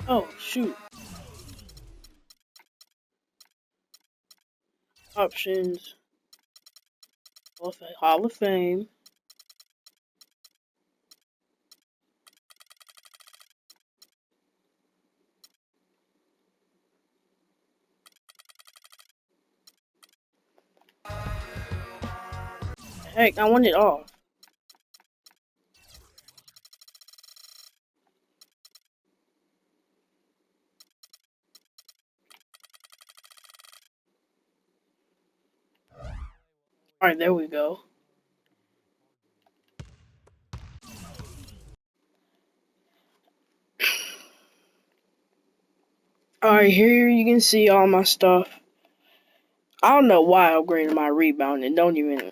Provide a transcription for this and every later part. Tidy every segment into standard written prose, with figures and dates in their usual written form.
Oh, shoot. Options. Hall of Fame. Heck, I want it all. Alright, there we go. Alright, here you can see all my stuff. I don't know why I upgraded my rebound and don't even...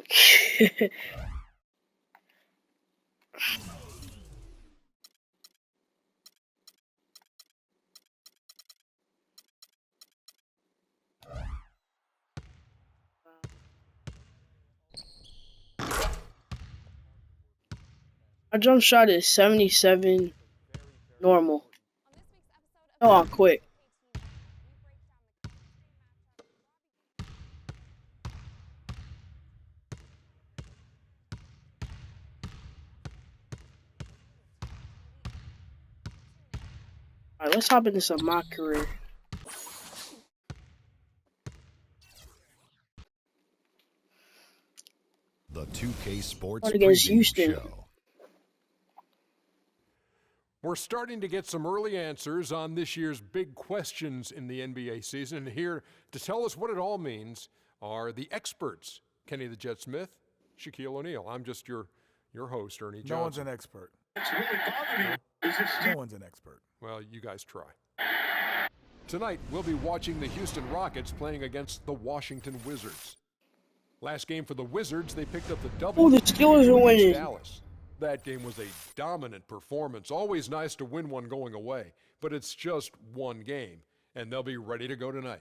My jump shot is 77 normal. Oh, I'm quick. Alright, let's hop into some MyCareer. The 2K Sports Against Preview Houston. Show. We're starting to get some early answers on this year's big questions in the NBA season. And here to tell us what it all means are the experts. Kenny the Jet Smith, Shaquille O'Neal. I'm just your host, Ernie Johnson. No one's an expert. No one's an expert. Well, you guys try. Tonight, we'll be watching the Houston Rockets playing against the Washington Wizards. Last game for the Wizards, they picked up the double. Oh, the Steelers are winning. Dallas. That game was a dominant performance. Always nice to win one going away, but it's just one game, and they'll be ready to go tonight.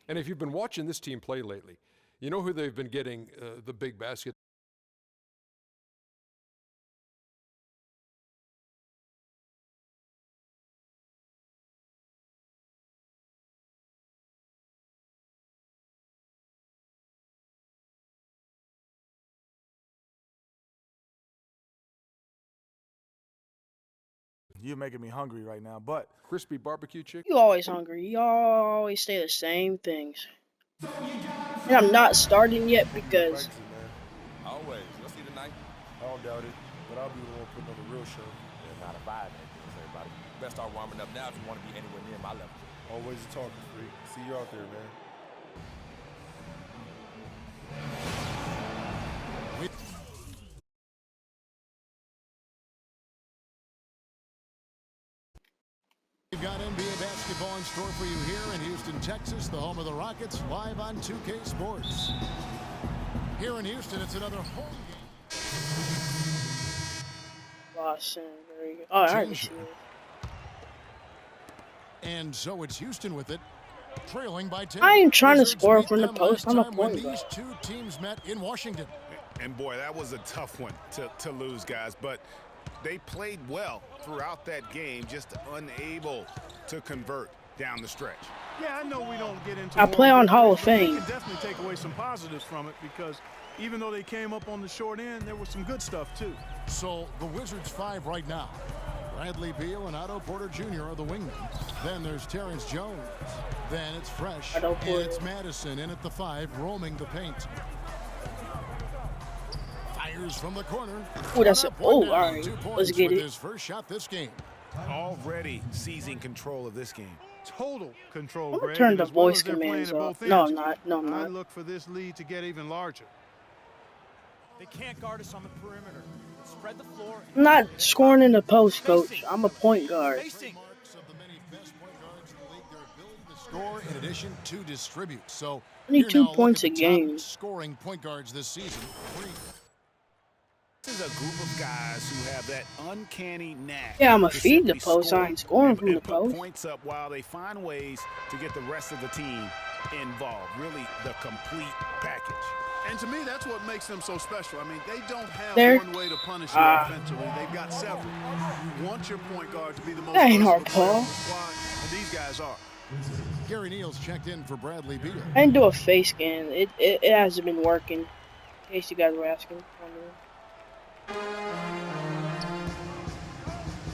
And if you've been watching this team play lately, you know who they've been getting the big basket. You're making me hungry right now, but Crispy barbecue chicken. You always hungry. You always say the same things. And I'm not starting yet because... Always. You'll see tonight. I don't doubt it. But I'll be the one putting on the real show. There's not a vibe in it, everybody. You better start warming up now if you want to be anywhere near my level. Always a talking freak. See you out there, man. We've got NBA basketball in store for you here in Houston, Texas, the home of the Rockets, live on 2K Sports. Here in Houston, it's another home game. Boston, very good. Oh, I already see it. And so it's Houston with it, trailing by 10. I ain't trying to Wizards score beat from the them post. last I'm a time when point guard. these two teams met in Washington. And boy, that was a tough one to lose, guys. But they played well throughout that game, just unable to convert down the stretch. Yeah, I know we don't get into. I play on Hall of but we Fame. can definitely take away some positives from it because even though they came up on the short end, there was some good stuff too. So the Wizards 5 right now. Bradley Beal and Otto Porter Jr. are the wingmen. Then there's Terrence Jones. Then it's Fresh. Otto And Porter. it's Madison in at the 5, roaming the paint. Fires from the corner. Oh, that's Up a... one Oh, down. alright. 2 Let's points get with it. his first shot this game. Already seizing control of this game. Total control. I'm gonna Greg, turn and the as well voice as they're playing commands at off. both No, ends, I'm not. No, I'm I not. look for this lead to get even larger. They can't guard us on the perimeter. Spread the floor. I'm not scoring in the post, coach. I'm a point guard. Spacing. Marks of the many best point guards in the league, their ability to score in addition to distribute. So I need here 2 now, look points at a the top game. scoring point guards this season. 3. This is a group of guys who have that uncanny knack. Yeah, I'ma to feed the simply post. I score ain't scoring and- from the and put post. points up while they find ways to get the rest of the team involved. Really, the complete package. And to me, that's what makes them so special. I mean, they don't have There. one way to punish you offensively. They've got several. You want your point guard to be the most That ain't versatile hard, player Paul. on the squad, and these guys are. Gary Neal's checked in for Bradley Beal. I didn't do a face scan. It hasn't been working. In case you guys were asking.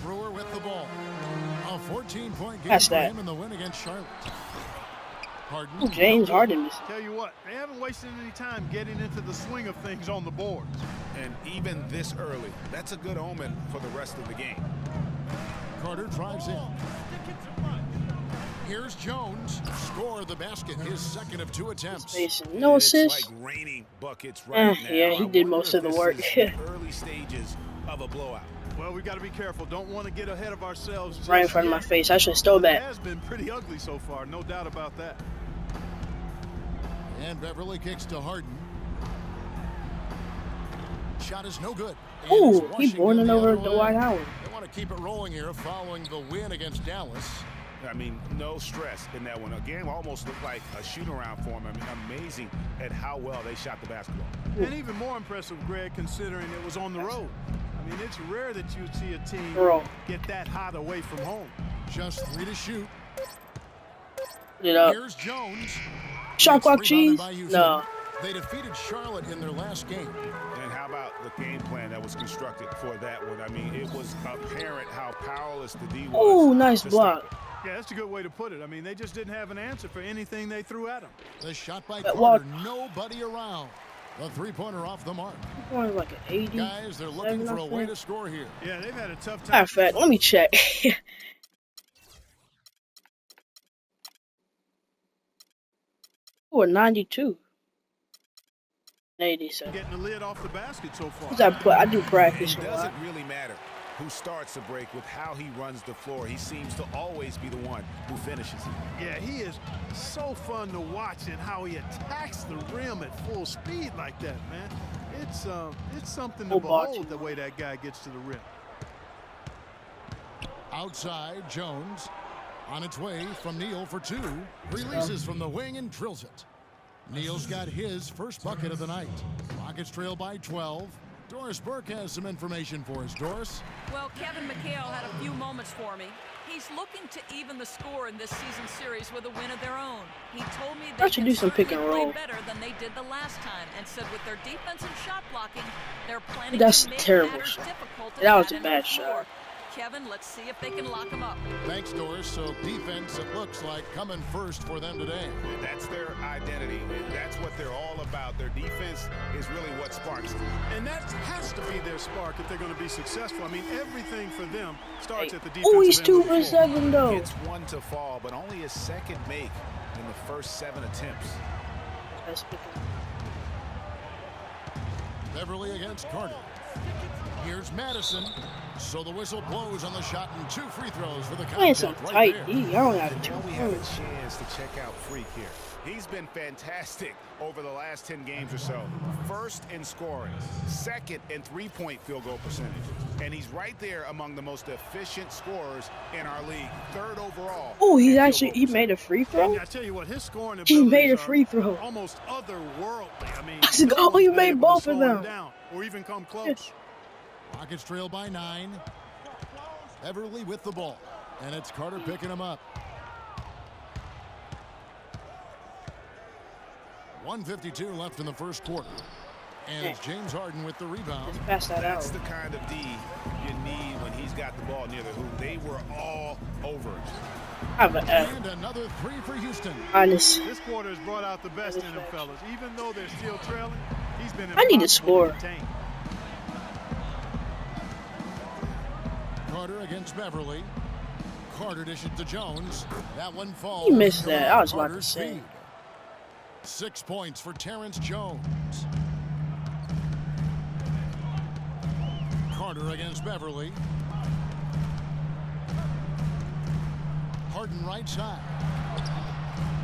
Brewer with the ball. A 14-point game That's for that. him in the win against Charlotte. Harden. Oh, James Harden missing. Tell you what, they haven't wasted any time getting into the swing of things on the boards. And even this early, that's a good omen for the rest of the game. Carter drives in. Here's Jones. Score the basket. His second of 2 attempts. Spacing. No It's assists. like raining buckets right now. Yeah, he I did wonder most if of the this work. is the early stages of a blowout. Well, we got to be careful. Don't want to get ahead of ourselves. Just Right in front of my yet. face. I should have stole It that. has been pretty ugly so far, no doubt about that. And Beverly kicks to Harden. Shot is no good. And Ooh, it's he Washington boarding the over other way. Dwight Howard. They want to keep it rolling here following the win against Dallas. I mean, no stress in that one. A game almost looked like a shoot-around for them. I mean, amazing at how well they shot the basketball. And even more impressive, Greg, considering it was on the road. I mean, it's rare that you see a team get that hot away from home. Just 3 to shoot. Put it up. Here's Jones. Shot clock Next cheese? rebounded by Houston. No. They defeated Charlotte in their last game. And how about the game plan that was constructed for that one? I mean, it was apparent how powerless the D was. Ooh, nice to block. stop it. Yeah, that's a good way to put it. I mean, they just didn't have an answer for anything they threw at them. The shot by But Carter. Nobody around. The three-pointer off the mark. Going like an 80. Guys, they're looking for a way to score here. Yeah, they've had a tough time. Matter of fact, let me check. Ooh, a 92. 87. Getting the lid off the basket so far. I do practice It a lot. doesn't really matter who starts the break with how he runs the floor. He seems to always be the one who finishes it. Yeah, he is so fun to watch and how he attacks the rim at full speed like that, man. It's something to behold the way that guy gets to the rim. Outside, Jones. On its way from Neal for 2. Releases from the wing and drills it. Neal's got his first bucket of the night. Rockets trail by 12. Doris Burke has some information for us. Doris? Well, Kevin McHale had a few moments for me. He's looking to even the score in this season series with a win of their own. He told me they should can do some pick and certainly roll. play better than they did the last time, and said with their defense and shot blocking, they're planning That's to a make terrible matters shot. difficult to That was bat a into bad the floor. shot. Kevin, let's see if they can lock him up. Thanks, Doris. So defense, it looks like, coming first for them today. That's their identity. That's what they're all about. Their defense is really what sparks them. And that has to be their spark if they're going to be successful. I mean, everything for them starts at the defensive Oh, he's end 2 of the for floor. 7 though. It's one to fall, but only his second make in the first 7 attempts. That's picking. Beverly against Carter. Here's Madison. So the whistle blows on the shot and 2 free throws for the Playing some contact right tight there. D. I don't have And to. now we have a chance to check out Freak here. He's been fantastic over the last 10 games or so. First in scoring, second in three-point field goal percentage. And he's right there among the most efficient scorers in our league. Third overall. Oh, in he field actually goal made a free throw. And I tell you what, his scoring He abilities made a are free throw. almost otherworldly. I mean, I said, no oh, one's he been made able to both slow of him them. down or even come close. Rockets trail by 9. Beverly with the ball. And it's Carter picking him up. 1:52 left in the first quarter. And it's James Harden with the rebound. Just pass that out. That's the kind of D you need when he's got the ball near the hoop. They were all over it. I have an F. And another 3 for Houston. Honest. This quarter has brought out the best in them fellas. Even though they're still trailing, he's been I need to impossible score. contain. Carter against Beverly. Carter dishes to Jones. That one falls. He missed that. I was about to Carter's say. feed. 6 points for Terrence Jones. Carter against Beverly. Harden right side.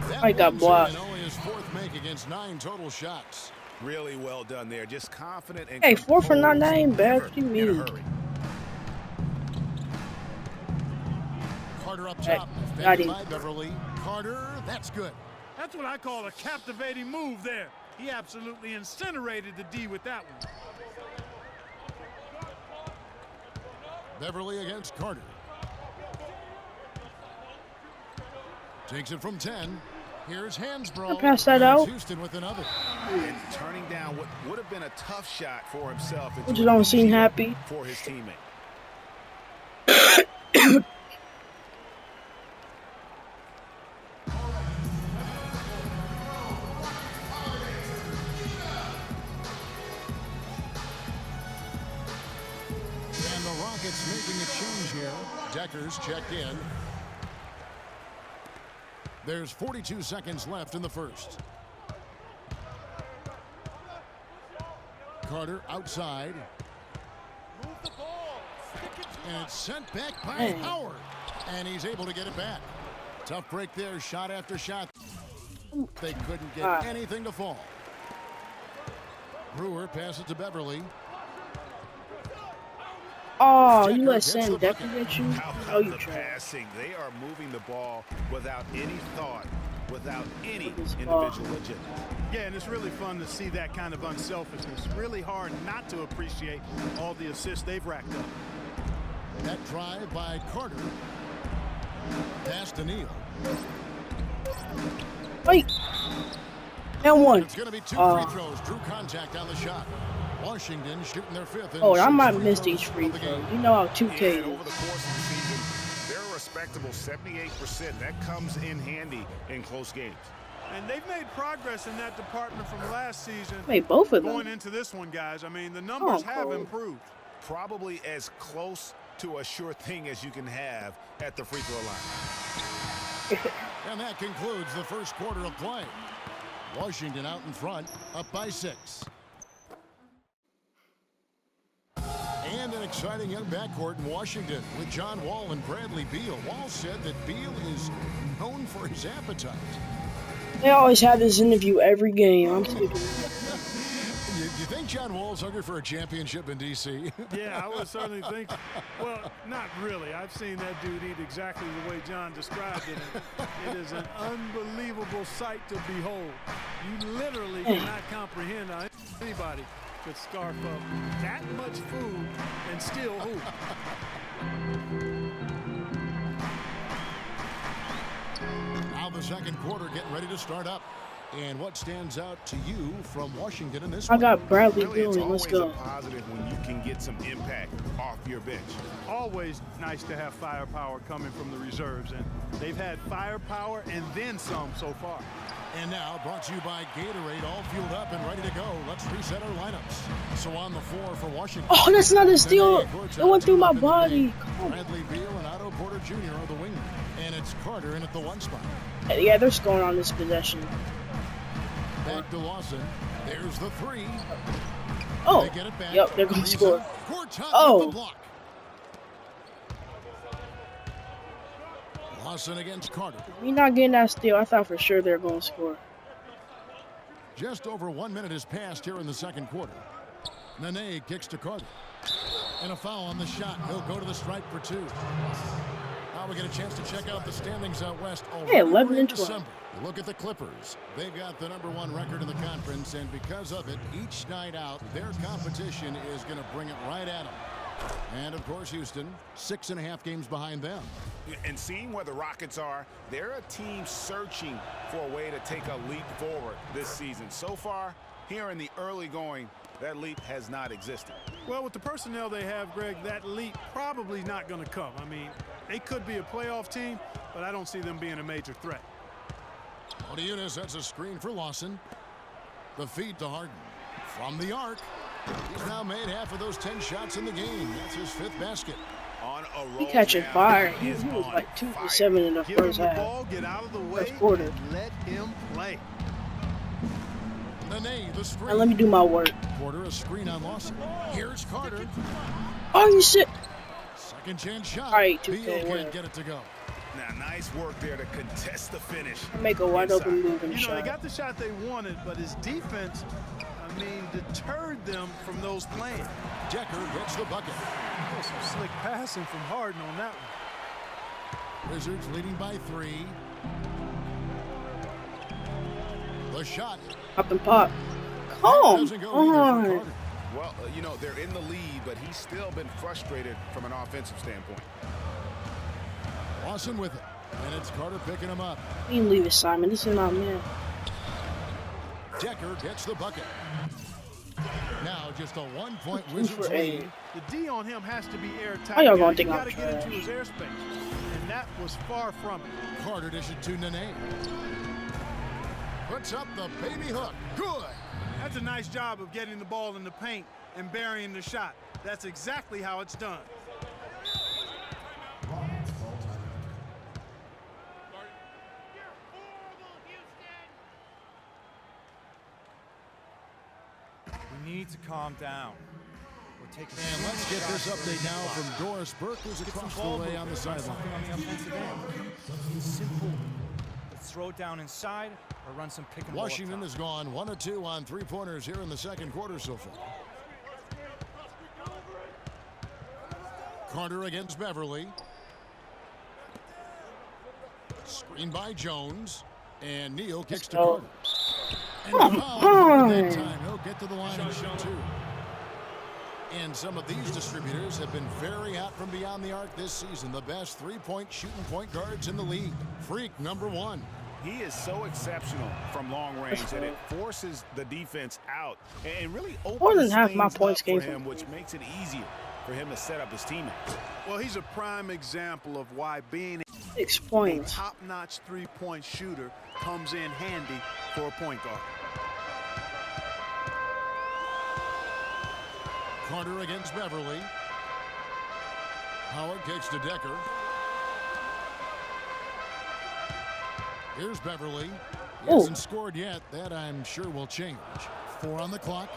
That I got one's blocked. in, only his 4th make against 9 total shots. Really well done there. Just confident and Hey, 4 for 9, that ain't bad. never What do you in a mean? hurry. Carter up top. got Defended him. by Beverly. Carter, that's good. That's what I call a captivating move there. He absolutely incinerated the D with that one. Beverly against Carter. Takes it from 10. Here's Hansbrough. I passed that out. Houston with another. And turning down what would have been a tough shot for himself. Which don't seem happy. For his teammate. And the Rockets making a change here. Decker's checked in. There's 42 seconds left in the first. Carter outside. Move the ball. Stick it to And it's sent back by Howard. And he's able to get it back. Tough break there, shot after shot. They couldn't get anything to fall. Brewer passes to Beverly. Oh, you let Sam Decker get you? Oh, you passing. They are moving the ball without any thought, without any individual agenda. Yeah, and it's really fun to see that kind of unselfishness. Really hard not to appreciate all the assists they've racked up. That drive by Carter. Pass to Neal. Wait. And one. It's going to be two free throws. Drew contact on the shot. Washington shooting their fifth. Oh, I might miss these free throws. You know how 2K is. Over the course of the season, they're a respectable 78%. That comes in handy in close games. And they've made progress in that department from last season. Wait, both of them. Going into this one, guys. I mean, the numbers have improved. Probably as close to a sure thing as you can have at the free throw line. And that concludes the first quarter of play. Washington out in front, up by 6. And an exciting young backcourt in Washington with John Wall and Bradley Beal. Wall said that Beal is known for his appetite. They always have this interview every game. I'm sick of it. You think John Wall's hungry for a championship in D.C.? Yeah, I would certainly think. Well, not really. I've seen that dude eat exactly the way John described it. It is an unbelievable sight to behold. You literally cannot comprehend how anybody could scarf up that much food and still hoop. Now the second quarter getting ready to start up. And what stands out to you from Washington in this I one? got Bradley Really, Beal. it's Let's always go. a positive when you can get some impact off your bench. Always nice to have firepower coming from the reserves, and they've had firepower and then some so far. And now brought to you by Gatorade, all fueled up and ready to go. Let's reset our lineups. So on the floor for Washington. Oh, that's not a steal. It went through my body. Bradley Beal and Otto Porter Jr. are the wingmen. And it's Carter in at the 1 spot. Yeah, they're scoring on this possession. Back to Lawson. There's the 3. Oh, they get it back. Yep, they're going to score. Oh. The block. Lawson against Carter. We're not getting that steal. I thought for sure they were going to score. Just over 1 minute has passed here in the second quarter. Nene kicks to Carter. And a foul on the shot. He'll go to the stripe for 2. Now we get a chance to check out the standings out west. Hey, 11 and 12. Look at the Clippers. They've got the #1 record in the conference, and because of it, each night out, their competition is going to bring it right at them. And, of course, Houston, 6.5 games behind them. And seeing where the Rockets are, they're a team searching for a way to take a leap forward this season. So far, here in the early going, that leap has not existed. Well, with the personnel they have, Greg, that leap probably not going to come. I mean, they could be a playoff team, but I don't see them being a major threat. Odeunis sets a screen for Lawson. The feed to Harden. From the arc. He's now made half of those 10 shots in the game. That's his 5th basket. On a roll He catching now. fire. He was like 2 for 7 in the Give him first the half. ball, get out of the way, First quarter. and let him play. Nene, the screen. Now let me do my work. Porter, a screen on Lawson. Here's Carter. Oh, you shit. Second chance shot. All right, Beal 2K, can't whatever. get it to go. Now, nice work there to contest the finish. Make a wide open move and You know, shot. they got the shot they wanted, but his defense, I mean, deterred them from those playing. Decker gets the bucket. Oh, some slick passing from Harden on that one. Wizards leading by 3. The shot. Up and pop. Come Doesn't go either for on. Carter. Well, you know, they're in the lead, but he's still been frustrated from an offensive standpoint. Lawson with it. And it's Carter picking him up. You can leave it, Simon. This is not man. Decker gets the bucket. Now just a 1-point Two Wizards for 8. lead. The D on him has to be airtight. How y'all gonna You think I'm gotta get into trash? his airspace, and that was far from it. Carter dishes to Nene. Puts up the baby hook. Good. That's a nice job of getting the ball in the paint and burying the shot. That's exactly how it's done. We need to calm down. We're taking. And let's get this update now from Doris Burke, who's across the way on the sideline. On the offensive end. It's simple. Let's throw it down inside or run some pick and roll. Washington has gone 1 of 2 on 3-pointers here in the second quarter so far. Carter against Beverly. Screen by Jones. And Neal kicks to Carter. And foul that time. He'll get to the line and shoot 2. And some of these distributors have been very hot from beyond the arc this season. The best 3-point shooting point guards in the league. Freak number 1. He is so exceptional from long range that it forces the defense out and really opens More than half my things points up came for from him, which makes it easier for him to set up his teammates. Well, he's a prime example of why being 6 a points. top-notch three-point shooter comes in handy for a point guard. Carter against Beverly. Howard kicks to Decker. Here's Beverly. He Ooh. hasn't scored yet. That I'm sure will change. 4 on the clock.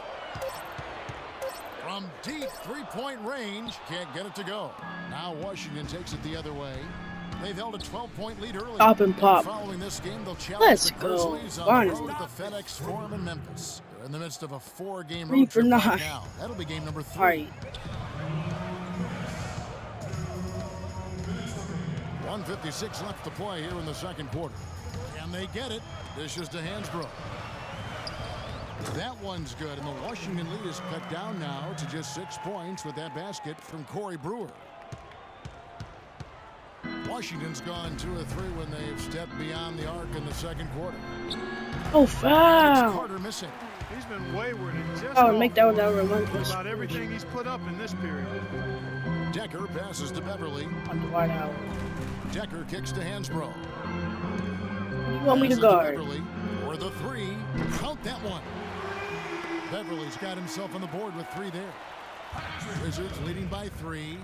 From deep 3-point range. Can't get it to go. Now Washington takes it the other way. They've held a 12-point lead early. Pop and pop. Following this game, they'll challenge Let's the go. Grizzlies on Barney. the road at the FedEx Forum in Memphis. They're in the midst of a 4-game 3 road for trip right 9. now. That'll be game number 3. All right. 1:56 left to play here in the second quarter. And they get it. Dishes to Hansbrough. That one's good, and the Washington lead is cut down now to just 6 points with that basket from Corey Brewer. Washington's gone 2 of 3 when they've stepped beyond the arc in the second quarter. Oh, It's foul. Carter missing. He's been wayward and just Oh, make that off that the relentless. about everything he's put up in this period. Decker passes to Beverly. On the White House. Decker kicks to Hansbrough. You want me to Passes guard? Beverly for the 3. Count that one. Beverly's got himself on the board with 3 there. Wizards leading by 3.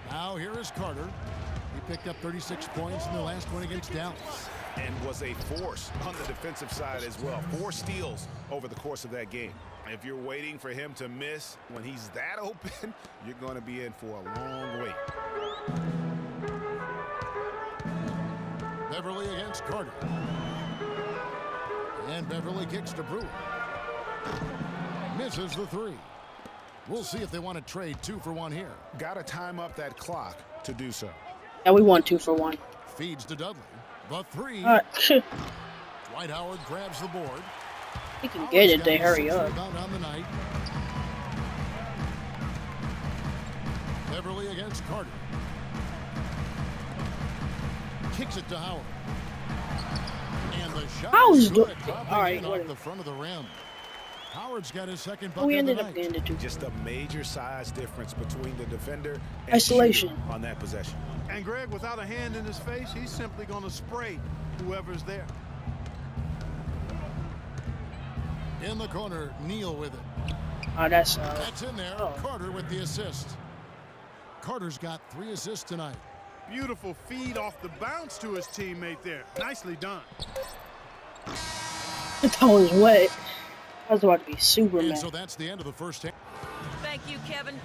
Now here is Carter. He picked up 36 points in the last one against Dallas. And was a force on the defensive side as well. 4 steals over the course of that game. If you're waiting for him to miss when he's that open, you're going to be in for a long wait. Beverly against Carter. And Beverly kicks to Brewer. Misses the 3. We'll see if they want to trade 2 for 1 here. Got to time up that clock to do so. Yeah, we won 2 for 1. Feeds to Dudley. The 3. All right. Dwight Howard grabs the board. He can get it. They hurry up. Rebound on the night. Beverly against Carter. Kicks it to Howard. And the shot I was is good. good. Dropping All right, in off whatever. the front of the rim. Howard's got his second Oh, we bucket of the ended up night. getting the 2. Just a major size difference between the defender and Isolation. shooter on that possession. And Greg, without a hand in his face, he's simply going to spray whoever's there. In the corner, Neal with it. Oh, that's That's in there. Oh. Carter with the assist. Carter's got 3 assists tonight. Beautiful feed off the bounce to his teammate there. Nicely done. that was wet. I was about to be Superman. And so that's the end of the first half. Thank you, Kevin.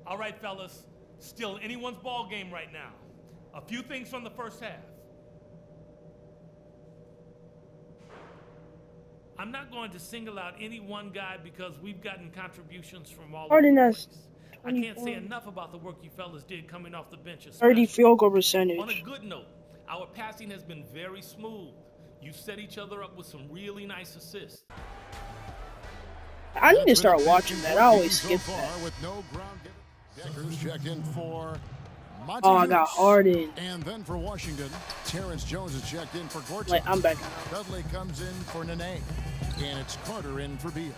All right, fellas, still anyone's ball game right now. A few things from the first half. I'm not going to single out any one guy because we've gotten contributions from all over the place. I can't say enough about the work you fellas did coming off the bench. 30 field goal percentage. On a good note, our passing has been very smooth. You set each other up with some really nice assists. I need to start watching that. I always skip that. With no ground given. Deckers checked in for Monty Oh, I got Harden. And then for Washington, Terrence Jones is checked in for Gorton. Like, I'm back. Dudley comes in for Nene. And it's Carter in for Beal.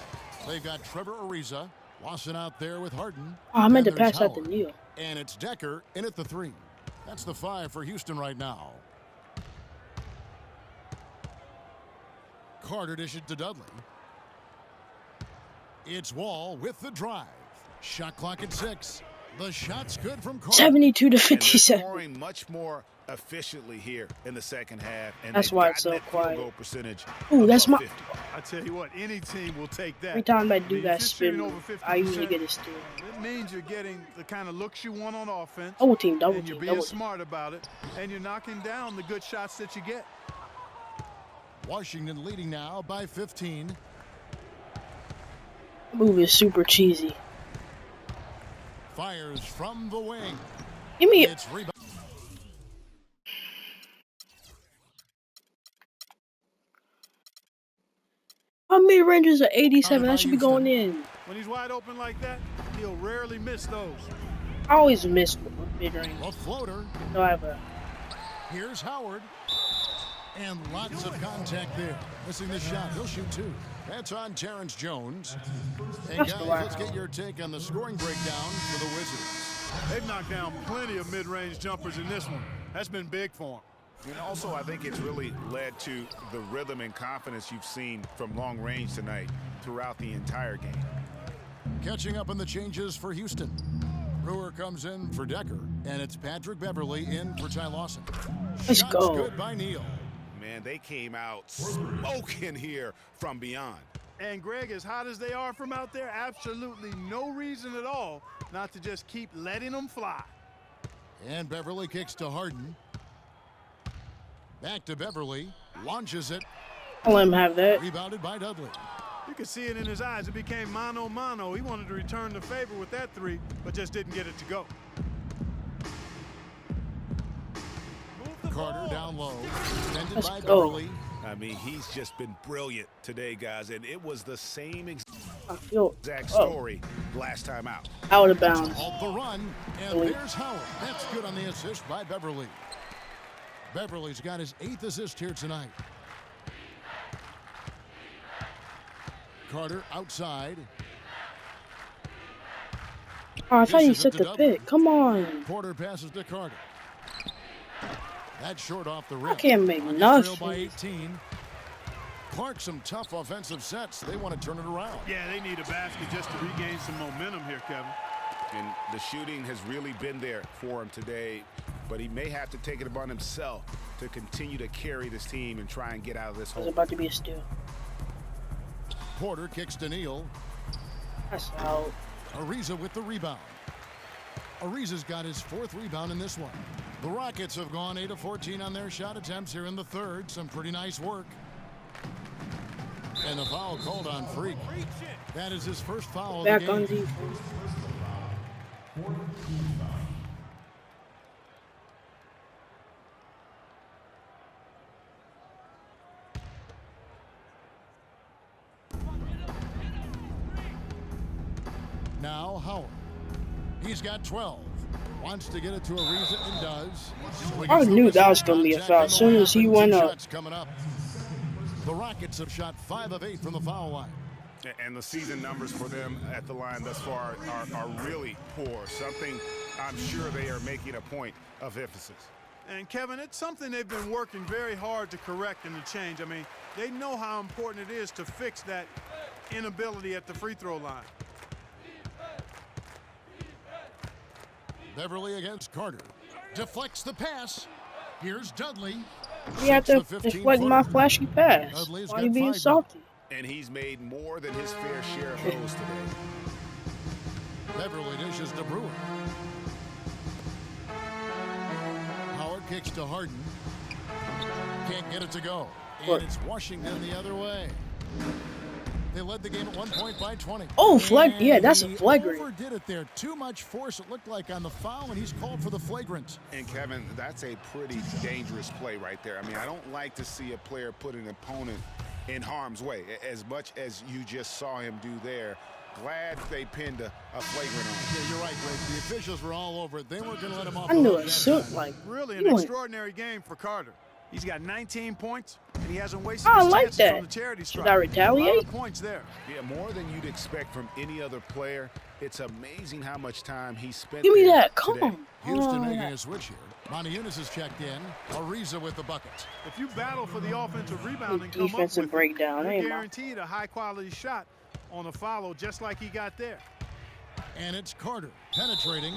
They've got Trevor Ariza. Lawson out there with Harden. Oh, I meant to And pass there's out to Howard. Neal. And it's Decker in at the 3. That's the 5 for Houston right now. Carter dishes to Dudley. It's Wall with the drive. Shot clock at 6. The shot's good from Carter. 72 to And they're 57. scoring much more efficiently here in the second half. And That's they've why it's gotten so that quiet. field goal percentage Ooh, that's above my. 50. I tell you what, any team will take that. Every time I do If that you're shooting spin, over move, 50%, I usually get a steal. It means you're getting the kind of looks you want on offense. Double team, double and you're team, being double team. smart about it, and you're knocking down the good shots that you get. Washington leading now by 15. Move is super cheesy. Fires from the wing. Give me. It's rebound. My mid range is at 87. That should be going in. When he's wide open like that, he'll rarely miss those. I always miss mid range. A floater. So I have a. Here's Howard. And lots of contact there. Missing the shot. He'll shoot 2. That's on Terrence Jones. And That's guys, the line. let's get your take on the scoring breakdown for the Wizards. They've knocked down plenty of mid-range jumpers in this one. That's been big for them. And also, I think it's really led to the rhythm and confidence you've seen from long range tonight throughout the entire game. Catching up on the changes for Houston. Brewer comes in for Decker, and it's Patrick Beverly in for Ty Lawson. Let's Shots go. good by Neal. Man, they came out smoking here from beyond. And Greg, as hot as they are from out there, absolutely no reason at all not to just keep letting them fly. And Beverly kicks to Harden. Back to Beverly. Launches it. I'll let him have that. Rebounded by Dudley. You could see it in his eyes. It became mano-mano. He wanted to return the favor with that 3, but just didn't get it to go. Carter down low. Defended Let's by go. Beverly. I mean, he's just been brilliant today, guys, and it was the same I feel. exact Oh, story last time out. out of bounds. Off the run. And there's Howard. That's good on the assist by Beverly. Beverly's got his 8th assist here tonight. Carter outside. Oh, I thought you Dishes it set to the Dudley. pick. Come on. Porter passes to Carter. That's short off the rim. I can't make Rockets trail by nothing. 18. Clark, some tough offensive sets. They want to turn it around. Yeah, they need a basket just to regain some momentum here, Kevin. And the shooting has really been there for him today, but he may have to take it upon himself to continue to carry this team and try and get out of this It's hole. about to be a steal. Porter kicks to Neal. That's out. Ariza with the rebound. Ariza's got his 4th rebound in this one. The Rockets have gone 8 of 14 on their shot attempts here in the 3rd. Some pretty nice work. And the foul called on Freak. That is his first foul of the Back on game. defense. Now Howard. He's got 12. Wants to get it to Ariza and does. I knew that was going to be a foul as soon as he went up. Shots coming up. The Rockets have shot 5 of 8 from the foul line. And the season numbers for them at the line thus far are really poor. Something I'm sure they are making a point of emphasis. And Kevin, it's something they've been working very hard to correct and to change. I mean, they know how important it is to fix that inability at the free throw line. Beverly against Carter. Deflects the pass. Here's Dudley. You have to Shoots the deflect my 15-footer. flashy pass. Dudley's Why are you got being 5 now. salty? And he's made more than his fair share of those today. Beverly dishes to Brewer. Howard kicks to Harden. Can't get it to go. And it's Washington the other way. They led the game at 1 point by 20. Oh, yeah, that's a flagrant. Overdid it there. Too much force, it looked like, on the foul, and he's called for the flagrant. And, Kevin, that's a pretty dangerous play right there. I mean, I don't like to see a player put an opponent in harm's way, as much as you just saw him do there. Glad they pinned a flagrant on him. Yeah, you're right, Greg. The officials were all over it. They weren't going to let him off. I knew it. So, like, really an extraordinary game for Carter. He's got 19 points, and he hasn't wasted I his like chances that. from the charity stripe. Should I retaliate? A lot of points there. Yeah, more than you'd expect from any other player. It's amazing how much time he spent. Give me there that. Come today. on. Houston making a switch here. Monty Eunice is checked in. Ariza with the bucket. If you battle for the offensive rebound and come up Defensive with breakdown. it, Ain't you're my- guaranteed a high-quality shot on a follow, just like he got there. And it's Carter penetrating.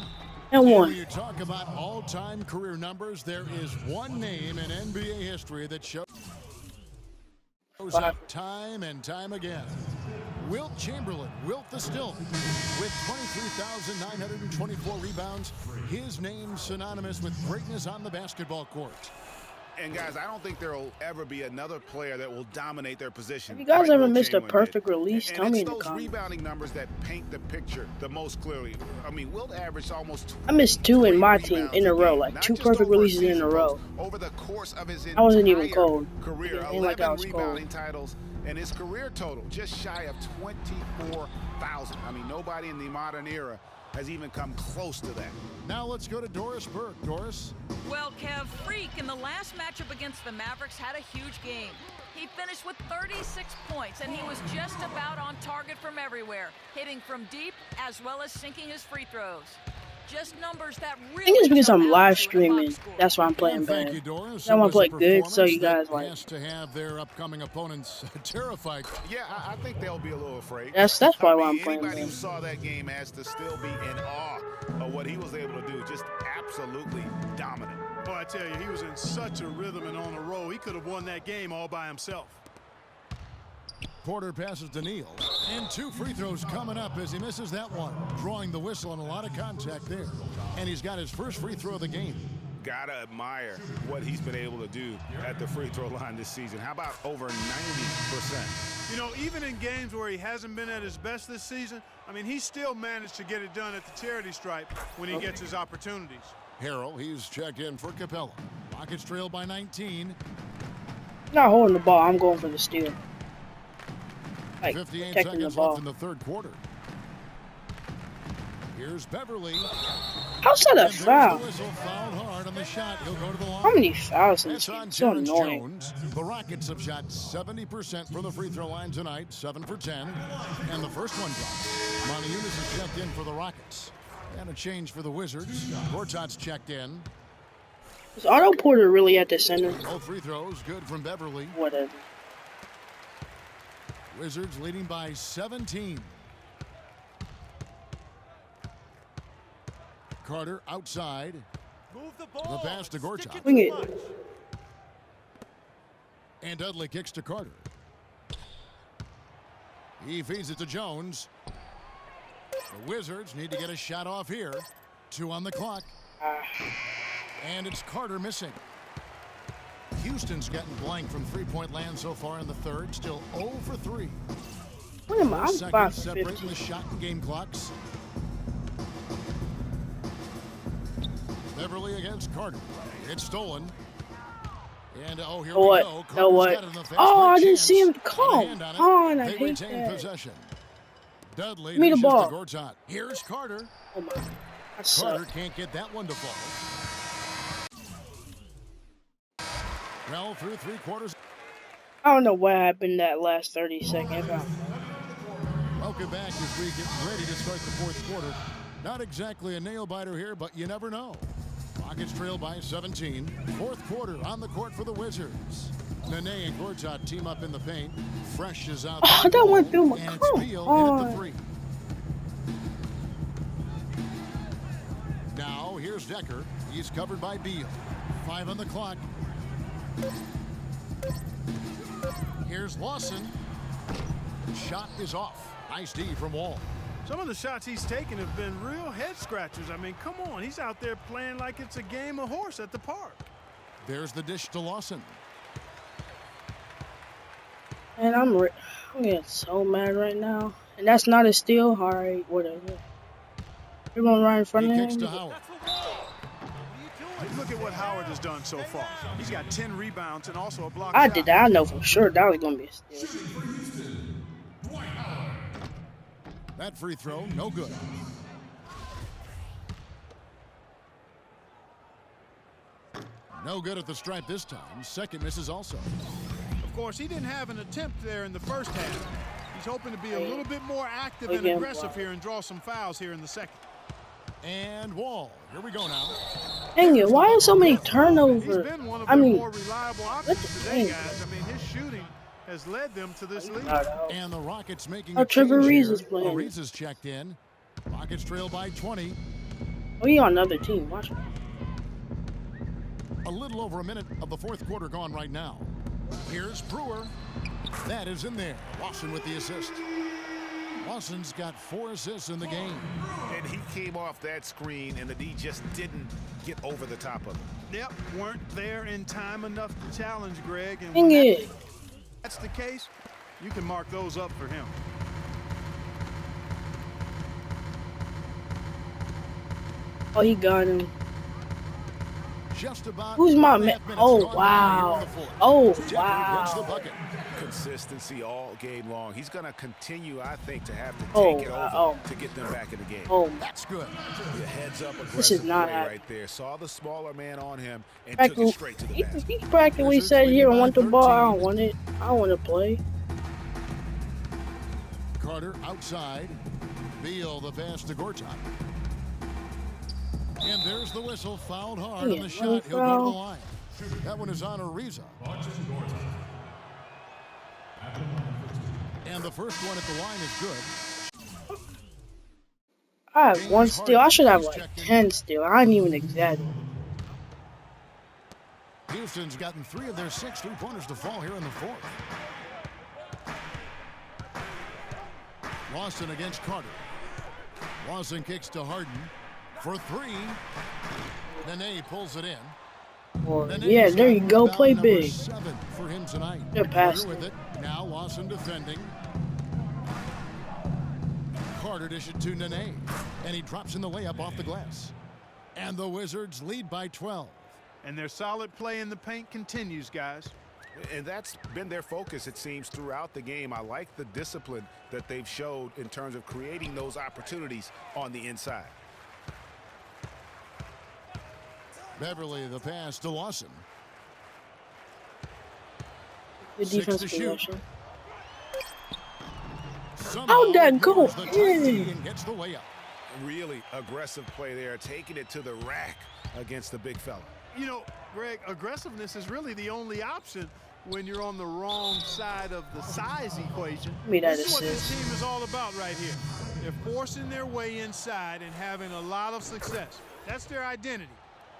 And When one. you talk about all-time career numbers, there is one name in NBA history that shows up time and time again. Wilt Chamberlain, Wilt the Stilt, with 23,924 rebounds. His name synonymous with greatness on the basketball court. And, guys, I don't think there will ever be another player that will dominate their position. Have you guys like ever Wilt missed a Chamberlain perfect did. release? And Tell me it's in the those comments. rebounding numbers that paint the picture the most clearly. I mean, Wilt averaged almost I missed 2 in my team rebounds in a row, game, like not 2 just perfect over a releases in season, a row. Over the course of his I wasn't even entire cold. career, It ain't like I 11 was cold. rebounding titles, and his career total just shy of 24,000. I mean, nobody in the modern era has even come close to that. Now let's go to Doris Burke. Doris. Well, Kev, Freak in the last matchup against the Mavericks had a huge game. He finished with 36 points, and he was just about on target from everywhere, hitting from deep as well as sinking his free throws. Just numbers that really I think it's because I'm jump out live to a streaming. box score. That's why I'm playing Thank bad. you, Doris. I want It to play was a good, so you performance guys that like. has to have their upcoming opponents terrified. Yeah, I think they'll be a little afraid. That's probably why I'm playing Anybody who bad. saw that game has to still be in awe of what he was able to do. Just absolutely dominant. Boy, I tell you, he was in such a rhythm and on a roll. He could have won that game all by himself. Porter passes to Neal. And 2 free throws coming up as he misses that one. Drawing the whistle and a lot of contact there. And he's got his first free throw of the game. Gotta admire what he's been able to do at the free throw line this season. How about over 90%? You know, even in games where he hasn't been at his best this season, I mean, he still managed to get it done at the charity stripe when he gets his opportunities. Harrell, he's checked in for Capella. Rockets trail by 19. Not holding the ball. I'm going for the steal. Like, 58 protecting the seconds ball. left in the third quarter. Here's Beverly. How's that a And there's foul? the whistle, fouled hard on the shot. He'll go to the line. How many fouls in this That's game? on So Terrence annoying. Jones. The Rockets have shot 70% from the free throw line tonight, 7 for 10. And the first one drops. Monty Eunice is checked in for the Rockets. And a change for the Wizards. Gortat's checked in. Is Otto Porter really at the center? Both free throws good from Beverly. Whatever. Wizards leading by 17. Carter outside. Move the The ball. pass to Gortat. Wing it. And Dudley kicks to Carter. He feeds it to Jones. The Wizards need to get a shot off here. 2 on the clock. And it's Carter missing. Houston's gotten blank from three-point land so far in the third. Still 0 for 3. What am I? I'm 5 Seconds for separating 15. the shot and game clocks. Beverly against Carter. It's stolen. And here we What? go. No Carter's what? got it in the fast Oh, I break didn't see him chance. come Got a hand on it. on. I They hate retain that. possession. Dudley Give me the dishes ball. to Gortat. Here's Carter. Oh my. I Carter suck. can't get that one to fall. Well, through 3 quarters. I don't know what happened that last 30 seconds. Welcome back as we get ready to start the fourth quarter. Not exactly a nail-biter here, but you never know. Rockets trail by 17. Fourth quarter on the court for the Wizards. Nene and Gortat team up in the paint. Fresh is out. Oh, that one threw my and it's come Beal in at the on. 3. Now here's Decker. He's covered by Beal. 5 on the clock. Here's Lawson. Shot is off. Nice D from Wall. Some of the shots he's taken have been real head scratchers. I mean, come on. He's out there playing like it's a game of horse at the park. There's the dish to Lawson. And I'm getting so mad right now. And that's not a steal. All right, whatever. Everyone right in front of him. Look at what Howard has done so far. He's got 10 rebounds and also a block I shot. did that. I know for sure that was going to be a steal. That free throw, no good. No good at the stripe this time. Second misses also. Of course, he didn't have an attempt there in the first half. He's hoping to be a little bit more active and aggressive here and draw some fouls here in the second. And Wall. Here we go now. Dang it, why are so many turnovers? He's been one of the more reliable options today, guys. I mean, his shooting has led them to this lead. And the Rockets making a change Trevor Reeves here. is playing. Reeves checked in. Rockets trail by 20. Oh, you on another team. Watch me. A little over a minute of the fourth quarter gone right now. Here's Brewer. That is in there. Lawson with the assist. Lawson's got 4 assists in the game. And he came off that screen, and the D just didn't get over the top of him. Yep, weren't there in time enough to challenge Greg. And Dang it. that's the case, you can mark those up for him. Oh, he got him. Just about Who's my man? Oh, wow. Oh, wow. Consistency all game long. He's going to continue, I think, to have to take it over to get them back in the game. Oh, that's good. The heads up aggressive this is not play happening. right there. Saw the smaller man on him and took it straight to the basket. He practically said here, I want the ball. I don't want it. I don't want to play. Carter outside. Beal the pass to Gortat. And there's the whistle. Fouled hard on the shot. He'll go to the line. That one is on Ariza. And the first one at the line is good. I have 1 steal. I should have like 10 steal. I didn't even exaggerate. Houston's gotten 3 of their 6 3-pointers to fall here in the fourth. Lawson against Carter. Lawson kicks to Harden for 3. Nene pulls it in. Yeah, there you go. Play big. 7 for him tonight. They're passing. With it. Now Lawson defending. Carter dishes to Nene, and he drops in the layup off the glass. And the Wizards lead by 12. And their solid play in the paint continues, guys. And that's been their focus, it seems, throughout the game. I like the discipline that they've showed in terms of creating those opportunities on the inside. Beverly the pass to Lawson. Good defense possession. How'd that go in? Gets the layup. Really aggressive play there, taking it to the rack against the big fella. You know, Greg, aggressiveness is really the only option when you're on the wrong side of the size equation. This is what this team is all about right here. They're forcing their way inside and having a lot of success. That's their identity.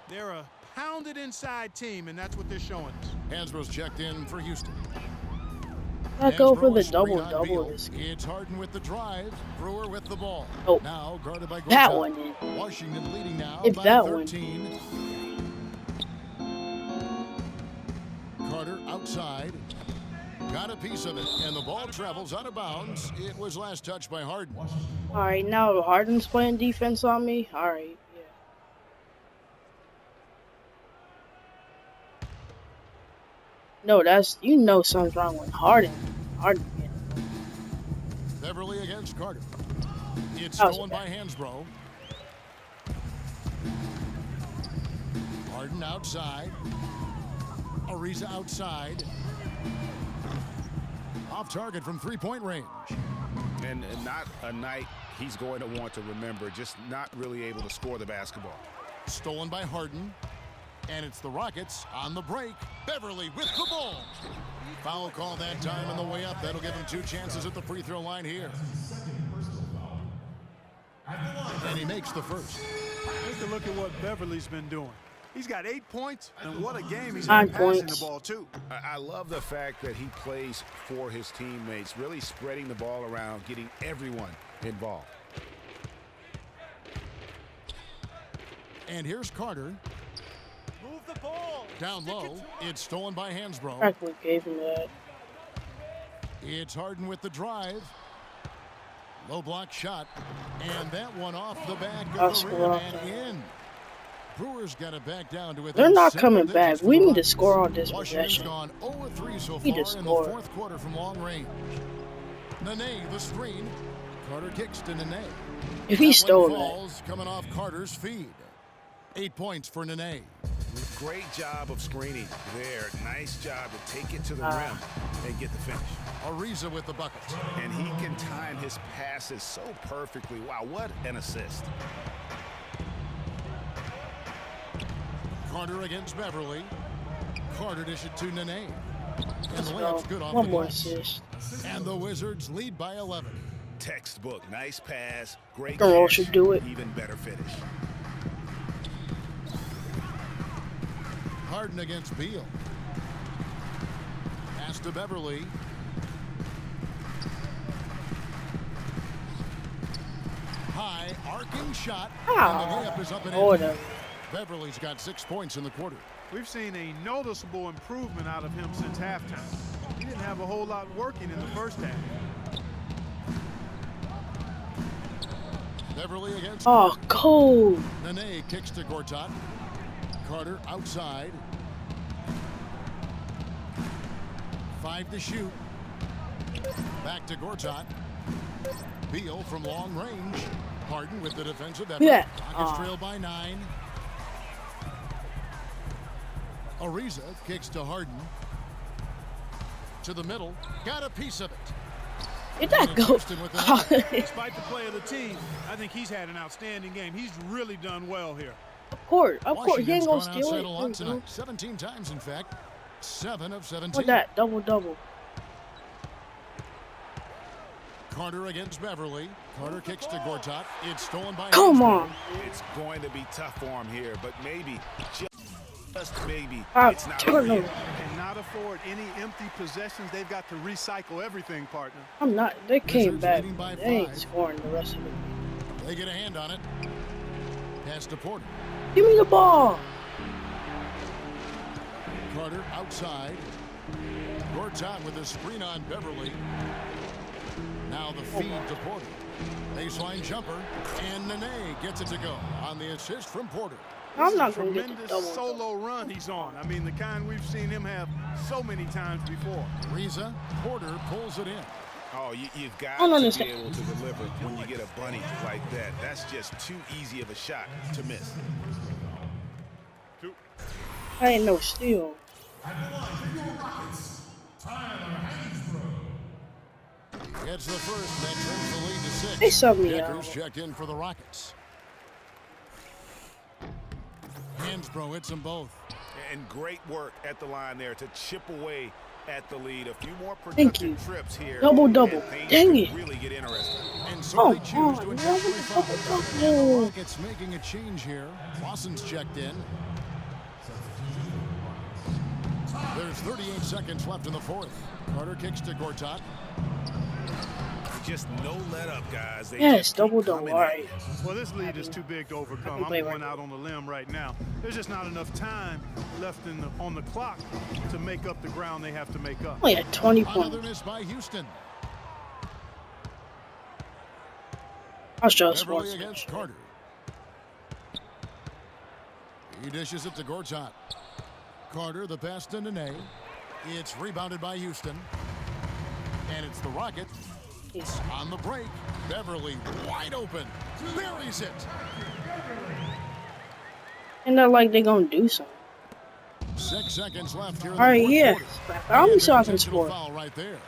They're a pounded inside team, and that's what they're showing us. Hansbrough's checked in for Houston. I go for the double-double. It's Harden with the drive. Brewer with the ball. Oh, now guarded by that one. Washington leading now If by that 13. Carter outside. Got a piece of it, and the ball travels out of bounds. It was last touched by Harden. All right, now Harden's playing defense on me. All right. No, something's wrong with Harden. Beverly against Carter. It's stolen by Hansbrough. Harden outside. Ariza outside. Off target from 3-point range. And not a night he's going to want to remember, just not really able to score the basketball. Stolen by Harden. And it's the Rockets on the break. Beverly with the ball. Foul call that time on the way up. That'll give him 2 chances at the free throw line here. And he makes the first. Take a look at what Beverly's been doing. He's got 8 points, and what a game he's been passing the ball, too. I love the fact that he plays for his teammates, really spreading the ball around, getting everyone involved. And here's Carter. Move the ball. Down low. It's stolen by Hansbrough. Practically gave him that. It's Harden with the drive. Low block shot. And that one off the back of the rim and in. Brewers got it back down to They're not coming back. We need to score on this Washington's possession. gone 0-3 so Need to far in the score. fourth quarter from long range. Nene, the screen. Carter kicks to Nene. If he stole that. Falls coming off Carter's feed. 8 points for Nene. Great job of screening there. Nice job to take it to the rim and get the finish. Ariza with the bucket. And he can time his passes so perfectly. Wow, what an assist. Carter against Beverly. Carter dishes it to Nene. And Let's the go. layup's good off One the more glass. assist. And the Wizards lead by 11. Textbook. Nice pass. Great The roll catch. should do it. Even better finish. Harden against Beal. Pass to Beverly. High arcing shot. And the layup is up and in. Beverly's got 6 points in the quarter. We've seen a noticeable improvement out of him since halftime. He didn't have a whole lot working in the first half. Beverly against cold. Nene kicks to Gortat. Carter outside. 5 to shoot. Back to Gortat. Beal from long range. Harden with the defensive effort. Yeah. Rockets trail by 9. Ariza kicks to Harden. To the middle. Got a piece of it. Did that go? Despite the play of the team, I think he's had an outstanding game. He's really done well here. Of course. He ain't gonna Washington's steal gone it. outside a lot tonight. 17 times, in fact. 7 of 17. What that? Double. Carter against Beverly. Carter kicks to Gortat. It's stolen by Come on. It's going to be tough for him here, but maybe, just maybe, Ah, it's not turn over over. yet. Cannot afford any empty possessions. They've got to recycle everything, partner. I'm not. They came Wizards back. leading by They ain't 5. scoring the rest of it. They get a hand on it. Pass to Porter. Give me the ball. Carter outside. Gortat with a screen on Beverly. Now the feed to Porter. Baseline jumper. And Nene gets it to go on the assist from Porter. I'm not going to get the Tremendous double. solo run he's on. I mean, the kind we've seen him have so many times before. Ariza. Porter pulls it in. Oh, you've got I don't to understand. be able to deliver when you get a bunny like that. That's just too easy of a shot to miss. I ain't no steal. Gets the first, that trims the lead to 6. They subbed me Deckers out. checked in for the Rockets. Hansbrough hits them both. And great work at the line there to chip away at the lead. A few more Thank you. productive trips here. Double. and things Dang could it. really get interesting. And so Oh, they choose to man, intentionally what foul. the And the double? Rockets making a change here. Lawson's checked in. There's 38 seconds left in the fourth. Carter kicks to Gortat. Just no let up, guys. They Yes, just keep double. coming All at right. you. Well, this lead is too big to overcome. I'm play going right out on the limb right now. There's just not enough time left on the clock to make up the ground they have to make up. Only at 20 Another points. miss by Houston. I'll show us Beverly once. against Carter. He dishes it to Gortat. Carter, the pass to Nene. It's rebounded by Houston. And it's the Rockets. On the break, Beverly wide open. Buries it. And they're like they're going to do something. 6 seconds left here in All right, the fourth yeah. quarter. I'm And so I an can intentional score. foul right there.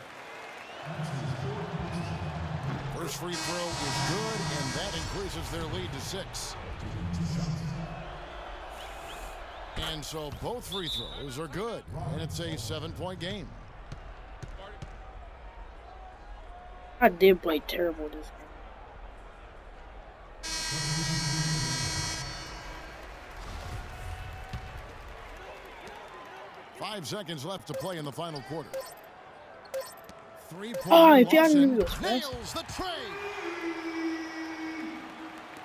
First free throw is good, and that increases their lead to 6. And so both free throws are good, and it's a 7-point game. I did play terrible this game. Five seconds left to play in the final quarter. 3-point Oh, if y'all Lawson knew this, man. nails the tray.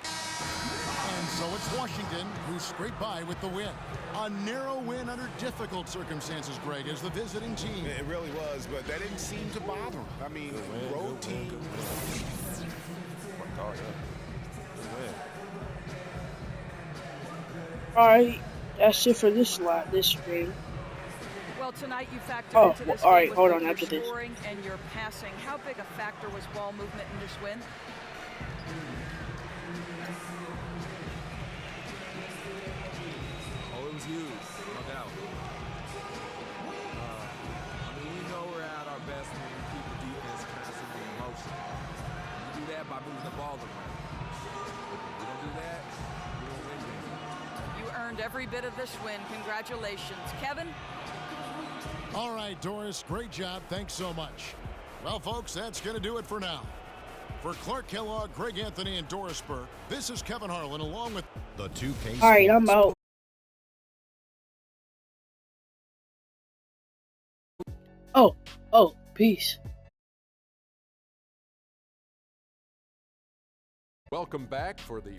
And so it's Washington who scrape by with the win. A narrow win under difficult circumstances, Greg, as the visiting team. It really was, but that didn't seem to bother him. I mean, road team. Alright, that's it for this stream. Well, tonight you factored into this all right, game hold with on, your after this. scoring and your passing. How big a factor was ball movement in this win? Oh, it was huge, no doubt. I mean, we know we're at our best when we keep the defense constantly in motion. We do that by moving the ball around. We don't do that, we don't win games. You earned every bit of this win. Congratulations. Kevin? All right, Doris, great job. Thanks so much. Well, folks, that's going to do it for now. For Clark Kellogg, Greg Anthony, and Doris Burke, this is Kevin Harlan along with The 2K Alright, I'm out. Oh, peace. Welcome back for the